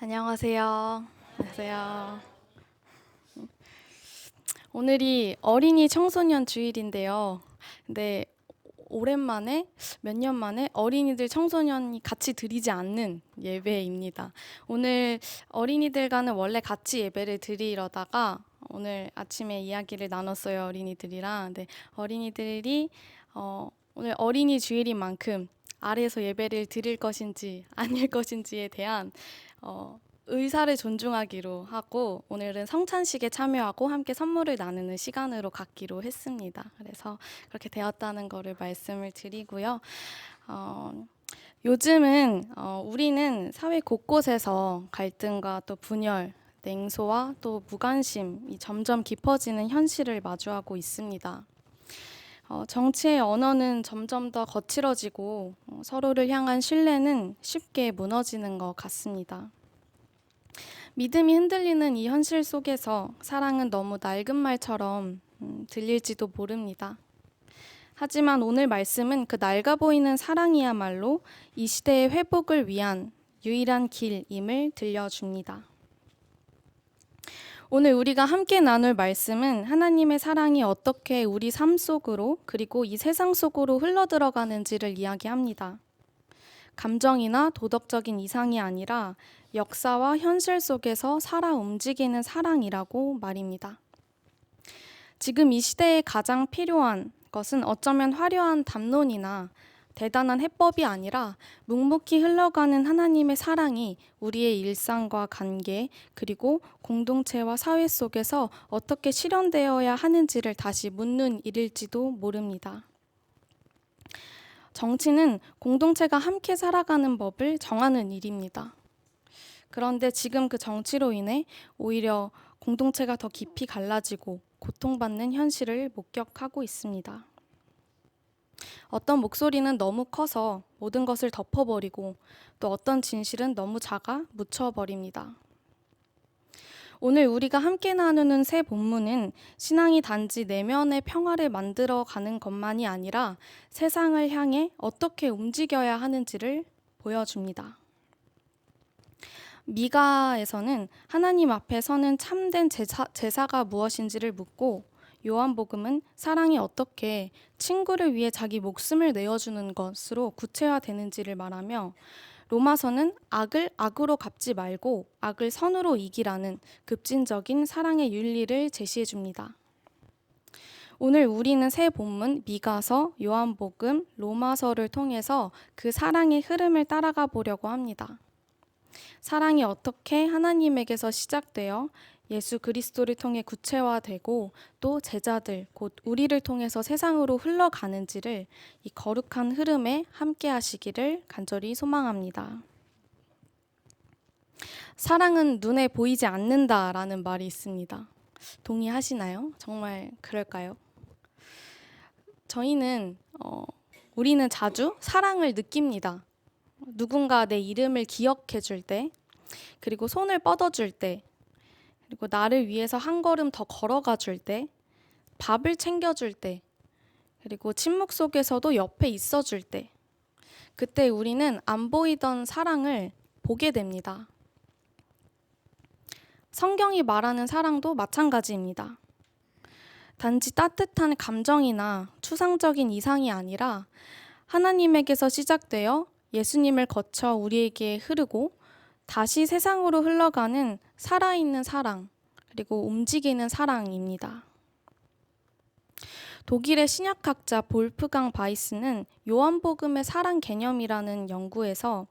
안녕하세요. 안녕하세요. 오늘이 어린이 청소년 주일인데요. 근데 오랜만에 몇 년 만에 어린이들 청소년이 같이 드리지 않는 예배입니다. 오늘 어린이들과는 원래 같이 예배를 드리려다가 오늘 아침에 이야기를 나눴어요, 어린이들이랑. 근데 어린이들이 오늘 어린이 주일인 만큼 아래에서 예배를 드릴 것인지 아닐 것인지에 대한 의사를 존중하기로 하고 오늘은 성찬식에 참여하고 함께 선물을 나누는 시간으로 갖기로 했습니다. 그래서 그렇게 되었다는 거를 말씀을 드리고요. 요즘은 우리는 사회 곳곳에서 갈등과 또 분열, 냉소와 또 무관심이 점점 깊어지는 현실을 마주하고 있습니다. 정치의 언어는 점점 더 거칠어지고 서로를 향한 신뢰는 쉽게 무너지는 것 같습니다. 믿음이 흔들리는 이 현실 속에서 사랑은 너무 낡은 말처럼 들릴지도 모릅니다. 하지만 오늘 말씀은 그 낡아 보이는 사랑이야말로 이 시대의 회복을 위한 유일한 길임을 들려줍니다. 오늘 우리가 함께 나눌 말씀은 하나님의 사랑이 어떻게 우리 삶 속으로 그리고 이 세상 속으로 흘러들어가는지를 이야기합니다. 감정이나 도덕적인 이상이 아니라 역사와 현실 속에서 살아 움직이는 사랑이라고 말입니다. 지금 이 시대에 가장 필요한 것은 어쩌면 화려한 담론이나 대단한 해법이 아니라 묵묵히 흘러가는 하나님의 사랑이 우리의 일상과 관계 그리고 공동체와 사회 속에서 어떻게 실현되어야 하는지를 다시 묻는 일일지도 모릅니다. 정치는 공동체가 함께 살아가는 법을 정하는 일입니다. 그런데 지금 그 정치로 인해 오히려 공동체가 더 깊이 갈라지고 고통받는 현실을 목격하고 있습니다. 어떤 목소리는 너무 커서 모든 것을 덮어버리고 또 어떤 진실은 너무 작아 묻혀버립니다. 오늘 우리가 함께 나누는 새 본문은 신앙이 단지 내면의 평화를 만들어 가는 것만이 아니라 세상을 향해 어떻게 움직여야 하는지를 보여줍니다. 미가에서는 하나님 앞에 서는 참된 제사가 무엇인지를 묻고 요한복음은 사랑이 어떻게 친구를 위해 자기 목숨을 내어주는 것으로 구체화되는지를 말하며 로마서는 악을 악으로 갚지 말고 악을 선으로 이기라는 급진적인 사랑의 윤리를 제시해 줍니다. 오늘 우리는 새 본문 미가서, 요한복음, 로마서를 통해서 그 사랑의 흐름을 따라가 보려고 합니다. 사랑이 어떻게 하나님에게서 시작되어 예수 그리스도를 통해 구체화되고 또 제자들, 곧 우리를 통해서 세상으로 흘러가는지를 이 거룩한 흐름에 함께 하시기를 간절히 소망합니다. 사랑은 눈에 보이지 않는다라는 말이 있습니다. 동의하시나요? 정말 그럴까요? 우리는 자주 사랑을 느낍니다. 누군가 내 이름을 기억해 줄 때, 그리고 손을 뻗어줄 때, 그리고 나를 위해서 한 걸음 더 걸어가 줄 때, 밥을 챙겨줄 때, 그리고 침묵 속에서도 옆에 있어 줄 때, 그때 우리는 안 보이던 사랑을 보게 됩니다. 성경이 말하는 사랑도 마찬가지입니다. 단지 따뜻한 감정이나 추상적인 이상이 아니라 하나님에게서 시작되어 예수님을 거쳐 우리에게 흐르고 다시 세상으로 흘러가는 살아있는 사랑, 그리고 움직이는 사랑입니다. 독일의 신약학자 볼프강 바이스는 요한복음의 사랑 개념이라는 연구에서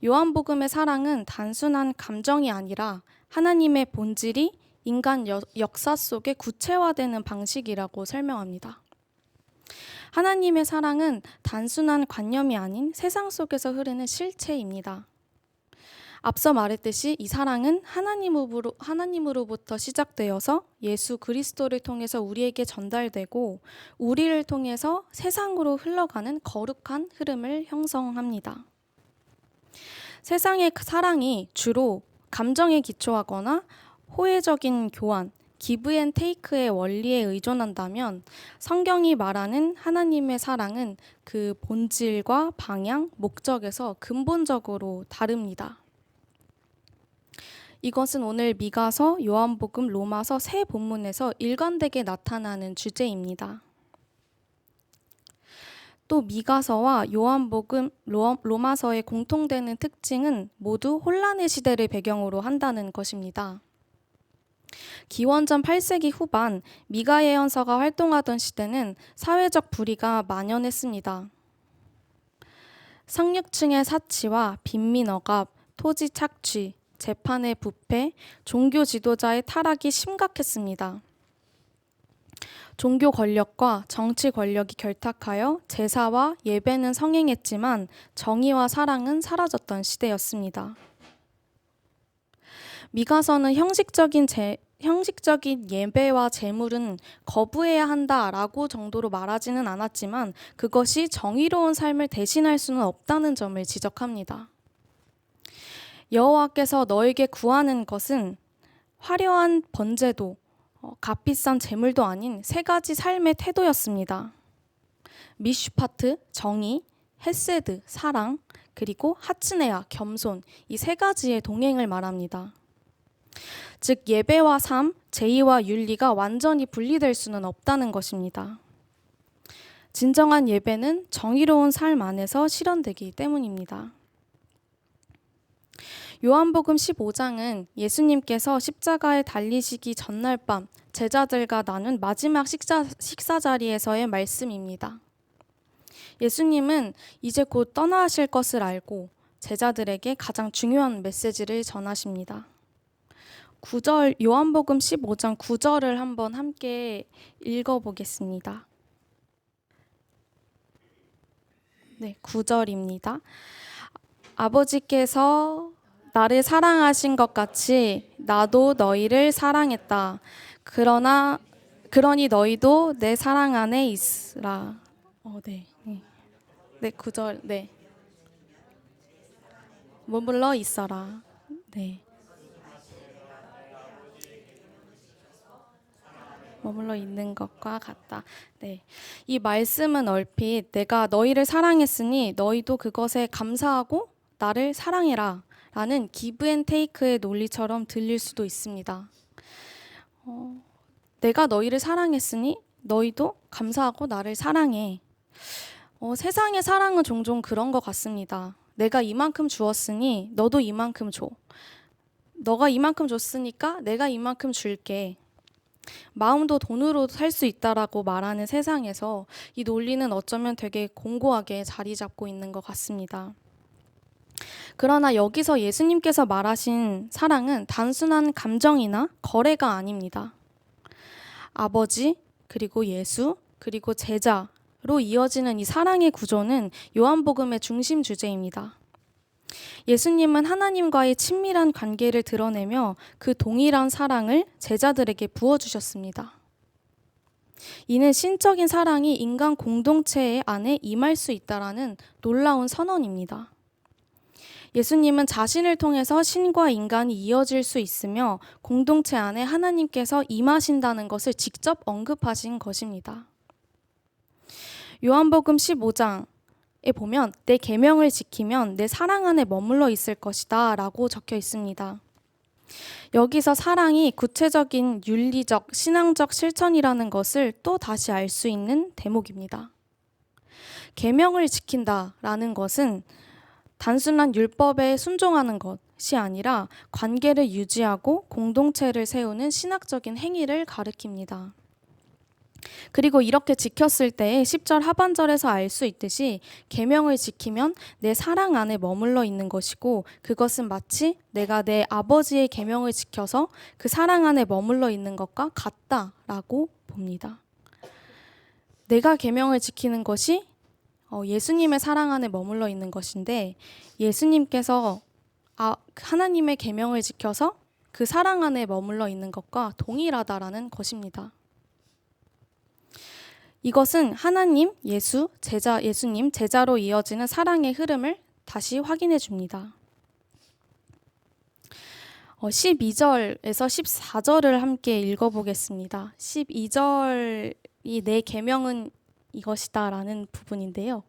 요한복음의 사랑은 단순한 감정이 아니라 하나님의 본질이 인간 역사 속에 구체화되는 방식이라고 설명합니다. 하나님의 사랑은 단순한 관념이 아닌 세상 속에서 흐르는 실체입니다. 앞서 말했듯이 이 사랑은 하나님으로부터 시작되어서 예수 그리스도를 통해서 우리에게 전달되고 우리를 통해서 세상으로 흘러가는 거룩한 흐름을 형성합니다. 세상의 사랑이 주로 감정에 기초하거나 호혜적인 교환, 기브 앤 테이크의 원리에 의존한다면 성경이 말하는 하나님의 사랑은 그 본질과 방향, 목적에서 근본적으로 다릅니다. 이것은 오늘 미가서, 요한복음, 로마서 세 본문에서 일관되게 나타나는 주제입니다. 또 미가서와 요한복음, 로마서의 공통되는 특징은 모두 혼란의 시대를 배경으로 한다는 것입니다. 기원전 8세기 후반 미가 예언서가 활동하던 시대는 사회적 불의가 만연했습니다. 상류층의 사치와 빈민 억압, 토지 착취, 재판의 부패, 종교 지도자의 타락이 심각했습니다. 종교 권력과 정치 권력이 결탁하여 제사와 예배는 성행했지만 정의와 사랑은 사라졌던 시대였습니다. 미가서는 형식적인 예배와 제물은 거부해야 한다라고 정도로 말하지는 않았지만 그것이 정의로운 삶을 대신할 수는 없다는 점을 지적합니다. 여호와께서 너에게 구하는 것은 화려한 번제도 값비싼 제물도 아닌 세 가지 삶의 태도였습니다. 미슈파트, 정의, 헤세드, 사랑, 그리고 하츠네아, 겸손, 이 세 가지의 동행을 말합니다. 즉 예배와 삶, 제의와 윤리가 완전히 분리될 수는 없다는 것입니다. 진정한 예배는 정의로운 삶 안에서 실현되기 때문입니다. 요한복음 15장은 예수님께서 십자가에 달리시기 전날 밤 제자들과 나눈 마지막 식사 자리에서의 말씀입니다. 예수님은 이제 곧 떠나실 것을 알고 제자들에게 가장 중요한 메시지를 전하십니다. 요한복음 15장 9절을 한번 함께 읽어보겠습니다. 네, 9절입니다. 아버지께서 나를 사랑하신 것 같이 나도 너희를 사랑했다. 그러니 너희도 내 사랑 안에 있으라. 네. 9절. 네. 머물러 있어라. 네. 머물러 있는 것과 같다. 네. 이 말씀은 얼핏 내가 너희를 사랑했으니 너희도 그것에 감사하고 나를 사랑해라 라는 기브 앤 테이크의 논리처럼 들릴 수도 있습니다. 내가 너희를 사랑했으니 너희도 감사하고 나를 사랑해. 세상의 사랑은 종종 그런 것 같습니다. 내가 이만큼 주었으니 너도 이만큼 줘. 너가 이만큼 줬으니까 내가 이만큼 줄게. 마음도 돈으로 살 수 있다라고 말하는 세상에서 이 논리는 어쩌면 되게 공고하게 자리 잡고 있는 것 같습니다. 그러나 여기서 예수님께서 말하신 사랑은 단순한 감정이나 거래가 아닙니다. 아버지, 그리고 예수, 그리고 제자로 이어지는 이 사랑의 구조는 요한복음의 중심 주제입니다. 예수님은 하나님과의 친밀한 관계를 드러내며 그 동일한 사랑을 제자들에게 부어주셨습니다. 이는 신적인 사랑이 인간 공동체 안에 임할 수 있다라는 놀라운 선언입니다. 예수님은 자신을 통해서 신과 인간이 이어질 수 있으며 공동체 안에 하나님께서 임하신다는 것을 직접 언급하신 것입니다. 요한복음 15장에 보면 내 계명을 지키면 내 사랑 안에 머물러 있을 것이다 라고 적혀 있습니다. 여기서 사랑이 구체적인 윤리적, 신앙적 실천이라는 것을 또 다시 알 수 있는 대목입니다. 계명을 지킨다라는 것은 단순한 율법에 순종하는 것이 아니라 관계를 유지하고 공동체를 세우는 신학적인 행위를 가리킵니다. 그리고 이렇게 지켰을 때 10절 하반절에서 알 수 있듯이 계명을 지키면 내 사랑 안에 머물러 있는 것이고 그것은 마치 내가 내 아버지의 계명을 지켜서 그 사랑 안에 머물러 있는 것과 같다라고 봅니다. 내가 계명을 지키는 것이 예수님의 사랑 안에 머물러 있는 것인데 예수님께서 하나님의 계명을 지켜서 그 사랑 안에 머물러 있는 것과 동일하다라는 것입니다. 이것은 하나님, 예수님, 제자로 이어지는 사랑의 흐름을 다시 확인해 줍니다. 12절에서 14절을 함께 읽어보겠습니다. 12절이 내 계명은 이것이다 라는 부분인데요.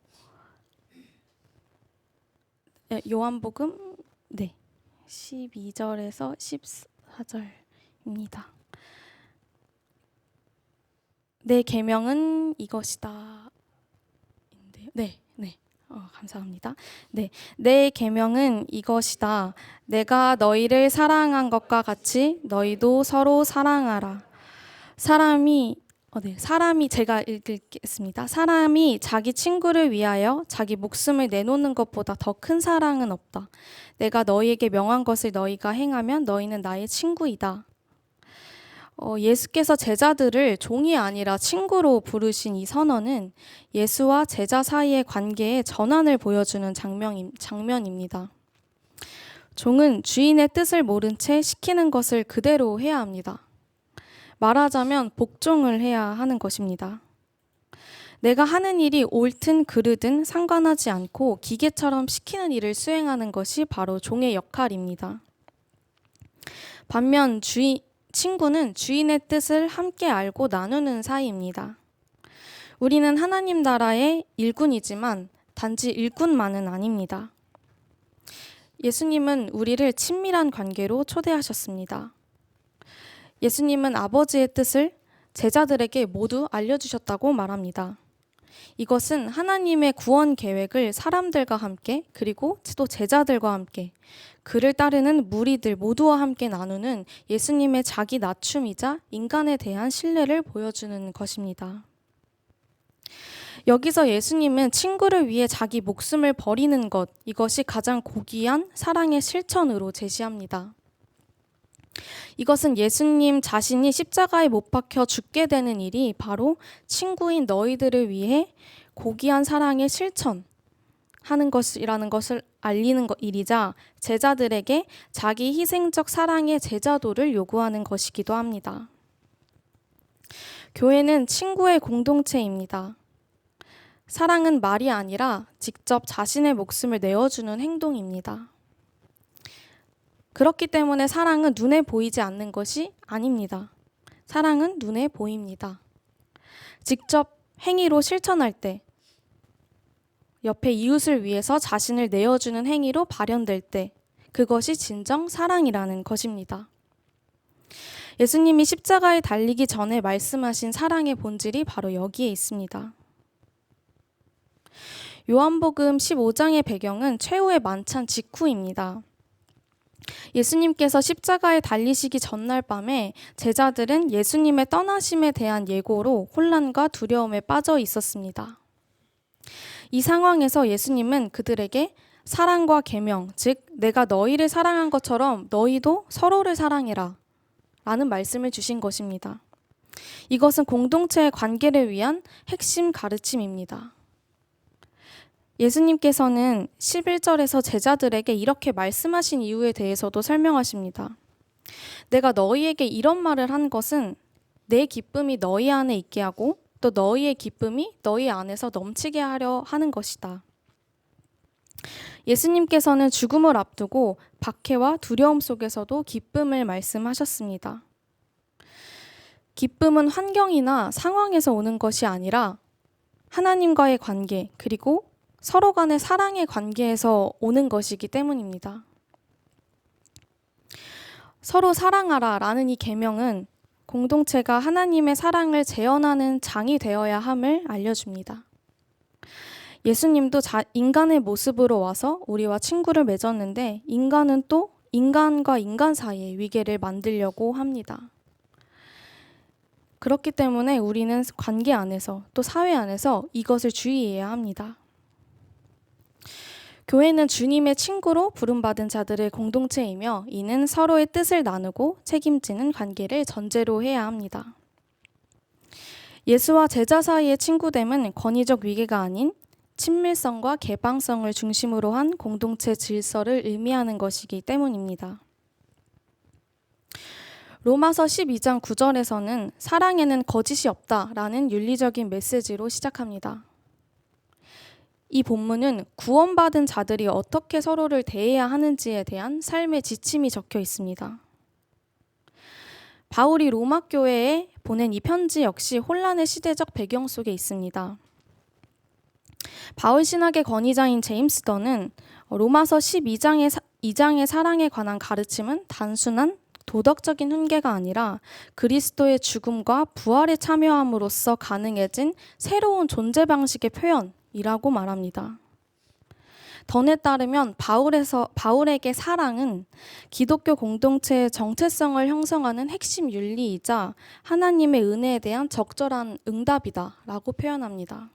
요한복음 15장 12절에서 14절입니다. 내 계명은 이것이다. 네. 감사합니다. 네, 내 계명은 이것이다. 내가 너희를 사랑한 것과 같이 너희도 서로 사랑하라. 사람이 제가 읽겠습니다. 사람이 자기 친구를 위하여 자기 목숨을 내놓는 것보다 더 큰 사랑은 없다. 내가 너희에게 명한 것을 너희가 행하면 너희는 나의 친구이다. 예수께서 제자들을 종이 아니라 친구로 부르신 이 선언은 예수와 제자 사이의 관계의 전환을 보여주는 장면입니다. 종은 주인의 뜻을 모른 채 시키는 것을 그대로 해야 합니다. 말하자면 복종을 해야 하는 것입니다. 내가 하는 일이 옳든 그르든 상관하지 않고 기계처럼 시키는 일을 수행하는 것이 바로 종의 역할입니다. 반면 친구는 주인의 뜻을 함께 알고 나누는 사이입니다. 우리는 하나님 나라의 일꾼이지만 단지 일꾼만은 아닙니다. 예수님은 우리를 친밀한 관계로 초대하셨습니다. 예수님은 아버지의 뜻을 제자들에게 모두 알려주셨다고 말합니다. 이것은 하나님의 구원 계획을 사람들과 함께 그리고 또 제자들과 함께 그를 따르는 무리들 모두와 함께 나누는 예수님의 자기 낮춤이자 인간에 대한 신뢰를 보여주는 것입니다. 여기서 예수님은 친구를 위해 자기 목숨을 버리는 것, 이것이 가장 고귀한 사랑의 실천으로 제시합니다. 이것은 예수님 자신이 십자가에 못 박혀 죽게 되는 일이 바로 친구인 너희들을 위해 고귀한 사랑의 실천하는 것이라는 것을 알리는 일이자 제자들에게 자기 희생적 사랑의 제자도를 요구하는 것이기도 합니다. 교회는 친구의 공동체입니다. 사랑은 말이 아니라 직접 자신의 목숨을 내어주는 행동입니다. 그렇기 때문에 사랑은 눈에 보이지 않는 것이 아닙니다. 사랑은 눈에 보입니다. 직접 행위로 실천할 때, 옆에 이웃을 위해서 자신을 내어주는 행위로 발현될 때, 그것이 진정 사랑이라는 것입니다. 예수님이 십자가에 달리기 전에 말씀하신 사랑의 본질이 바로 여기에 있습니다. 요한복음 15장의 배경은 최후의 만찬 직후입니다. 예수님께서 십자가에 달리시기 전날 밤에 제자들은 예수님의 떠나심에 대한 예고로 혼란과 두려움에 빠져 있었습니다. 이 상황에서 예수님은 그들에게 사랑과 계명, 즉 내가 너희를 사랑한 것처럼 너희도 서로를 사랑해라 라는 말씀을 주신 것입니다. 이것은 공동체의 관계를 위한 핵심 가르침입니다. 예수님께서는 11절에서 제자들에게 이렇게 말씀하신 이유에 대해서도 설명하십니다. 내가 너희에게 이런 말을 한 것은 내 기쁨이 너희 안에 있게 하고 또 너희의 기쁨이 너희 안에서 넘치게 하려 하는 것이다. 예수님께서는 죽음을 앞두고 박해와 두려움 속에서도 기쁨을 말씀하셨습니다. 기쁨은 환경이나 상황에서 오는 것이 아니라 하나님과의 관계 그리고 서로 간의 사랑의 관계에서 오는 것이기 때문입니다. 서로 사랑하라 라는 이 계명은 공동체가 하나님의 사랑을 재현하는 장이 되어야 함을 알려줍니다. 예수님도 인간의 모습으로 와서 우리와 친구를 맺었는데 인간은 또 인간과 인간 사이의 위계를 만들려고 합니다. 그렇기 때문에 우리는 관계 안에서 또 사회 안에서 이것을 주의해야 합니다. 교회는 주님의 친구로 부름받은 자들의 공동체이며 이는 서로의 뜻을 나누고 책임지는 관계를 전제로 해야 합니다. 예수와 제자 사이의 친구됨은 권위적 위계가 아닌 친밀성과 개방성을 중심으로 한 공동체 질서를 의미하는 것이기 때문입니다. 로마서 12장 9절에서는 사랑에는 거짓이 없다라는 윤리적인 메시지로 시작합니다. 이 본문은 구원받은 자들이 어떻게 서로를 대해야 하는지에 대한 삶의 지침이 적혀 있습니다. 바울이 로마 교회에 보낸 이 편지 역시 혼란의 시대적 배경 속에 있습니다. 바울 신학의 권위자인 제임스 던은 로마서 12장의 2장의 사랑에 관한 가르침은 단순한 도덕적인 훈계가 아니라 그리스도의 죽음과 부활에 참여함으로써 가능해진 새로운 존재 방식의 표현이라고 말합니다. 던에 따르면 바울에게 사랑은 기독교 공동체의 정체성을 형성하는 핵심 윤리이자 하나님의 은혜에 대한 적절한 응답이다라고 표현합니다.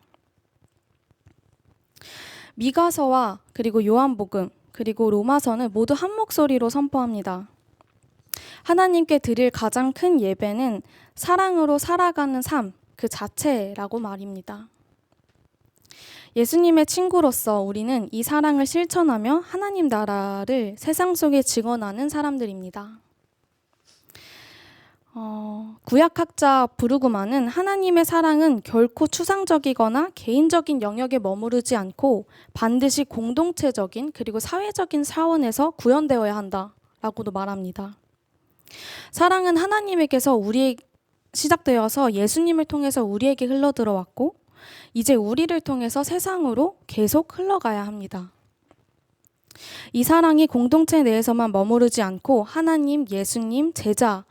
미가서와 그리고 요한복음 그리고 로마서는 모두 한 목소리로 선포합니다. 하나님께 드릴 가장 큰 예배는 사랑으로 살아가는 삶 그 자체라고 말입니다. 예수님의 친구로서 우리는 이 사랑을 실천하며 하나님 나라를 세상 속에 증언하는 사람들입니다. 구약학자 브루그만은 하나님의 사랑은 결코 추상적이거나 개인적인 영역에 머무르지 않고 반드시 공동체적인 그리고 사회적인 차원에서 구현되어야 한다라고도 말합니다. 사랑은 하나님에게서 시작되어서 예수님을 통해서 우리에게 흘러들어왔고 이제 우리를 통해서 세상으로 계속 흘러가야 합니다. 이 사랑이 공동체 내에서만 머무르지 않고 하나님, 예수님, 제자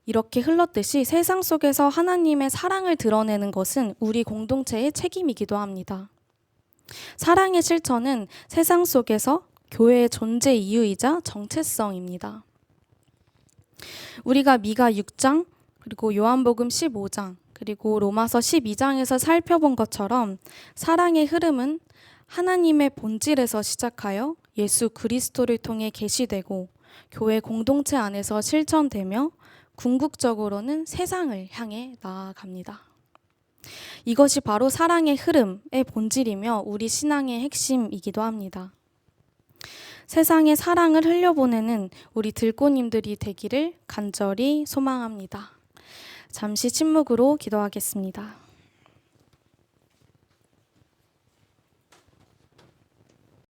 이렇게 흘렀듯이 세상 속에서 하나님의 사랑을 드러내는 것은 우리 공동체의 책임이기도 합니다. 사랑의 실천은 세상 속에서 교회의 존재 이유이자 정체성입니다. 우리가 미가 6장 그리고 요한복음 15장 그리고 로마서 12장에서 살펴본 것처럼 사랑의 흐름은 하나님의 본질에서 시작하여 예수 그리스도를 통해 계시되고 교회 공동체 안에서 실천되며 궁극적으로는 세상을 향해 나아갑니다. 이것이 바로 사랑의 흐름의 본질이며 우리 신앙의 핵심이기도 합니다. 세상에 사랑을 흘려보내는 우리 들꽃님들이 되기를 간절히 소망합니다. 잠시 침묵으로 기도하겠습니다.